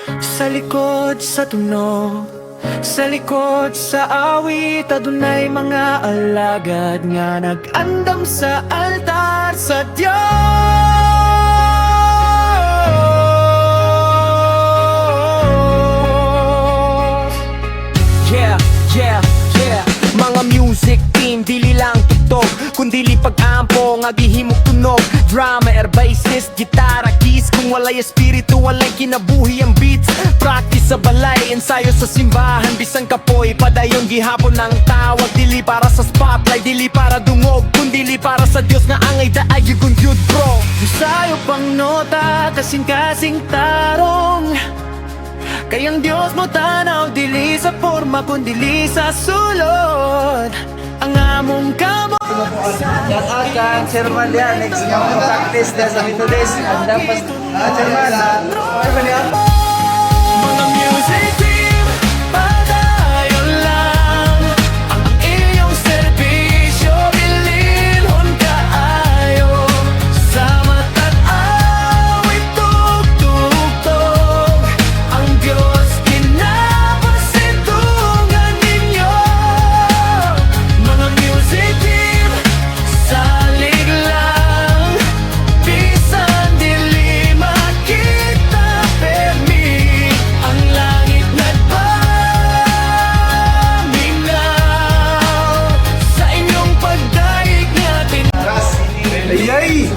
Sa likod sa tunog, sa likod sa awit, adunay mga alagad nga nag-andam sa altar sa Diyos. Yeah, yeah, yeah. Mga music team, dili lang tugtog, kundili pag-ampo nga gihimog tunog. Drama, air bassist, gitara, keys. Kung walay espiritu, walay kinabuhi ang beats. Practice sa balay, ensayo sa simbahan. Bisan kapoy, padayon gihapon ng tawag. Dili para sa spotlight, dili para dungog, kundili para sa Diyos nga angay daay yung good bro. Ensayo pang nota, kasing-kasing tarong. Kayang Diyos mo tanaw, dili sa forma, kundili sa sulod. Ang among kamo. Shout out kang Chairman yan. Next nga mo practice na sa Methodist. Ang dapat Chairman yan. Mga music team, padayon lang. Ang iyong serbisyo, bililhon kaayo. Sa mata't awit tugtog. Ang Diyos kinapasidungan ninyo. Mga music team, salig lang. Bisan dili makita permi, ang langit nagpaminaw sa inyong pagdaig natin. Ayay!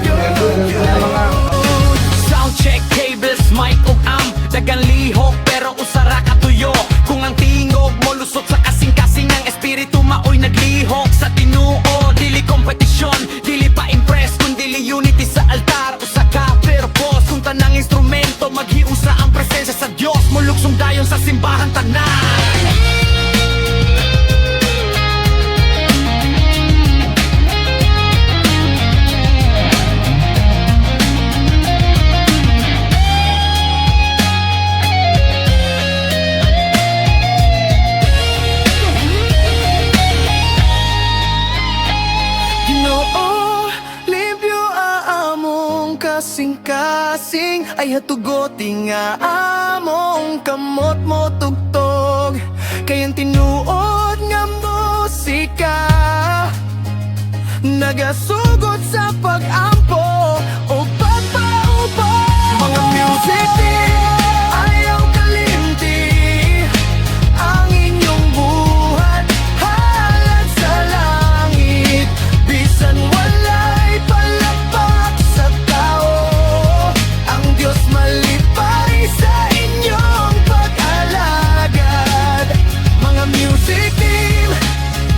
Sound check, cables, mic ug amp. Dagang lihok pero usara katuyo. Kung ang tingog mo lusot sa kasing-kasing, ang espiritu maoy naglihok sa tinuo. Dili kompetisyon, dili pa impress, kun dili unity sa altar. Usa ka pero boss, kung tanang instrumento maghiusa ang presensya sa Dios. Muluksong dayon sa simbahan tanan. Ginoo, limpyo among kasing-kasing, ay hatugoting nga among kamot mo tugtog. Kayang tinuod nga musika, nagasugod sa pag-ampo o pagpaupo. Mga music team, ayaw kalimti ang inyong buhat, halad sa langit. Bisan walay palapak sa tao, ang Diyos malipay sa inyong pag-alagad. Mga music team,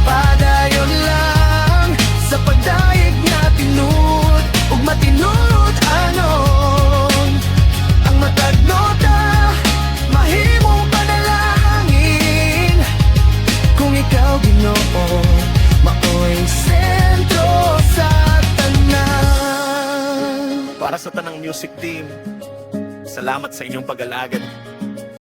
padayon lang sa pagdaig nga tinud ug matinud anon. Ang matag nota mahimong panalangin. Kung ikaw Ginoo, maoy sentro sa tanan. Para sa tanang music team, salamat sa inyong pag-alagad.